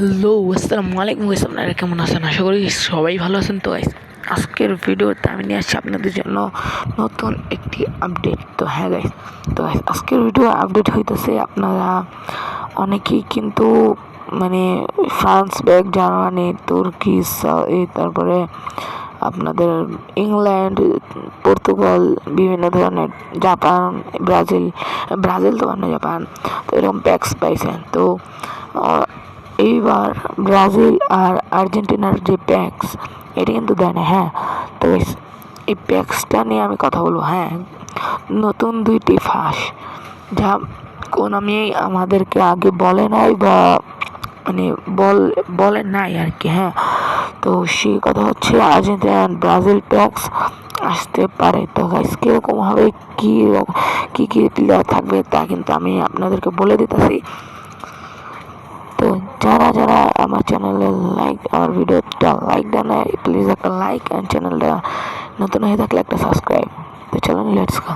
Hello, আসসালামু আলাইকুম guys. আপনারা কেমন আছেন? আশা করি সবাই ভালো আছেন। তো গাইস, আজকের ভিডিওতে আমি নিয়ে আসছি আপনাদের জন্য নতুন একটি আপডেট। তো হ্যাঁ গাইস, আজকের ভিডিও আপডেট হইতেছে। আপনারা অনেকেই কিন্তু মানে ফ্রান্স ব্যাগ, জার্মানি, তুর্কি, তারপরে আপনাদের ইংল্যান্ড, পর্তুগাল, বিভিন্ন ধরনের জাপান, ব্রাজিল তো মানে জাপান, তো এরকম প্যাক্স পাইছেন। তো এইবার ব্রাজিল আর আর্জেন্টিনার যে প্যাক্স, এটি কিন্তু দেয় না। হ্যাঁ, তো এই প্যাক্সটা নিয়ে আমি কথা বলবো। হ্যাঁ, নতুন দুইটি ফাঁস যা কোন আমি আমাদেরকে আগে বলে নাই, বা মানে বলে নাই আর কি। হ্যাঁ, তো সেই কথা হচ্ছে আর্জেন্টিনা ব্রাজিল প্যাক্স আসতে পারে। তো গাইস, কীরকম হবে, কী কী প্লেয়ার থাকবে তা কিন্তু আমি আপনাদেরকে বলে দিতেছি। তো যারা আমার চ্যানেলে আমার ভিডিওটা লাইক দেন না, প্লিজ একটা লাইক, অ্যান্ড চ্যানেলটা নতুন হয়ে থাকলে একটা সাবস্ক্রাইব। তো চলুন, লেটস গো।